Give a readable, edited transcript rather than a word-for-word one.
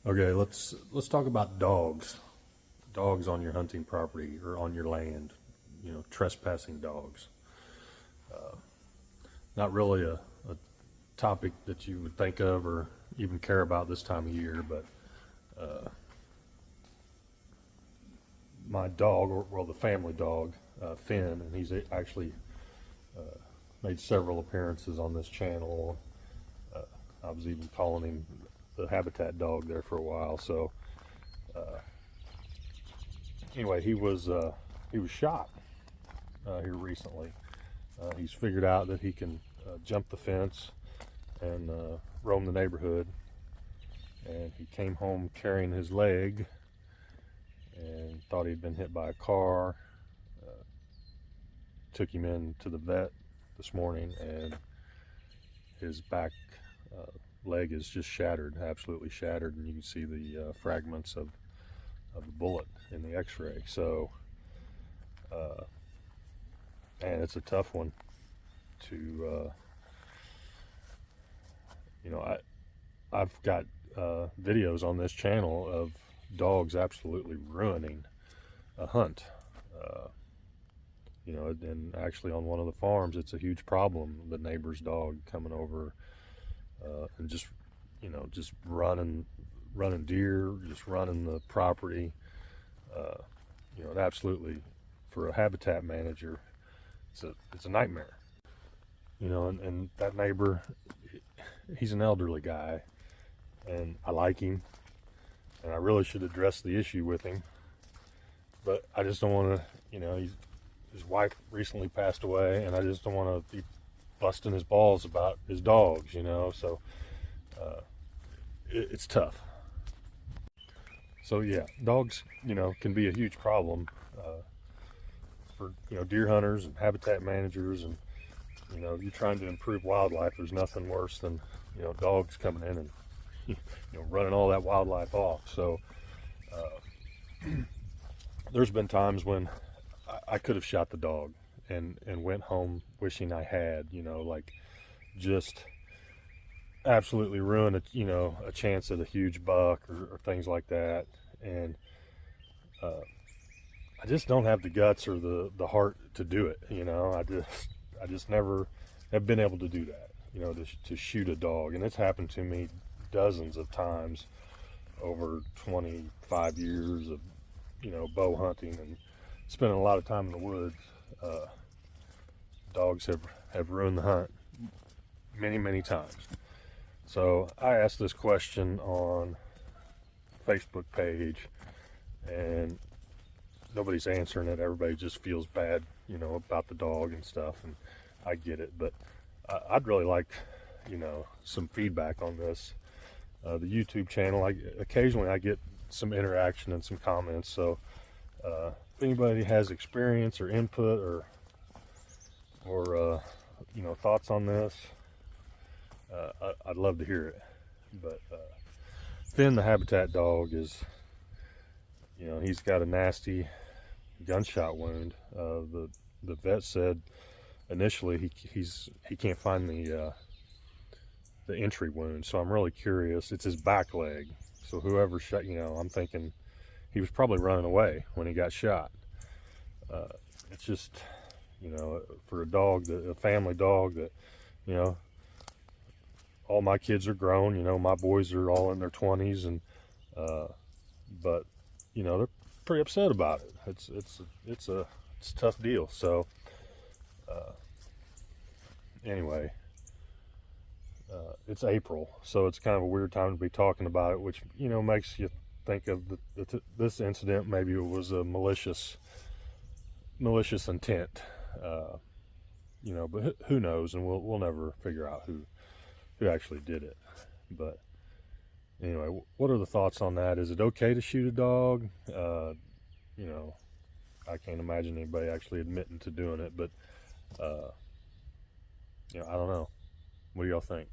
Okay, let's talk about dogs. Dogs on your hunting property or on your land. Trespassing dogs. Not really a topic that you would think of or even care about this time of year, but my dog, or well, the family dog, Finn, and he's actually made several appearances on this channel. I was even calling him the habitat dog there for a while. So anyway, he was shot here recently. He's figured out that he can jump the fence and roam the neighborhood. And he came home carrying his leg and thought he'd been hit by a car. Took him in to the vet this morning, and his back leg is just shattered, absolutely shattered, and you can see the fragments of the bullet in the x-ray. So man, it's a tough one to I've got videos on this channel of dogs absolutely ruining a hunt. And actually on one of the farms, it's a huge problem. The neighbor's dog coming over and just running deer, just running the property. It absolutely, for a habitat manager, it's a nightmare. And that neighbor, he's an elderly guy, and I like him, and I really should address the issue with him, but I just don't want to. His wife recently passed away, and I just don't want to be busting his balls about his dogs, so it's tough. So yeah, dogs, can be a huge problem for deer hunters and habitat managers, and you're trying to improve wildlife. There's nothing worse than dogs coming in and running all that wildlife off. So there's been times when I could have shot the dog and went home wishing I had, just absolutely ruin a chance at a huge buck or things like that. And I just don't have the guts or the heart to do it. I just never have been able to do that, to shoot a dog. And it's happened to me dozens of times over 25 years of, bow hunting and spending a lot of time in the woods. Dogs have ruined the hunt many times. So I asked this question on Facebook page, and nobody's answering it. Everybody just feels bad, about the dog and stuff, and I get it, but I'd really like, some feedback on this. The YouTube channel, occasionally I get some interaction and some comments, so if anybody has experience or input or thoughts on this, I'd love to hear it. But Finn, the habitat dog, is he's got a nasty gunshot wound. The vet said initially he can't find the entry wound, so I'm really curious. It's his back leg, so whoever shot, I'm thinking he was probably running away when he got shot. It's just, for a dog, a family dog that, all my kids are grown, my boys are all in their 20s, and but they're pretty upset about it. It's a tough deal. So anyway, it's April, so it's kind of a weird time to be talking about it, which makes you think of this incident. Maybe it was a malicious intent, but who knows, and we'll never figure out who actually did it. But anyway, what are the thoughts on that? Is it okay to shoot a dog? I can't imagine anybody actually admitting to doing it, but I don't know. What do y'all think?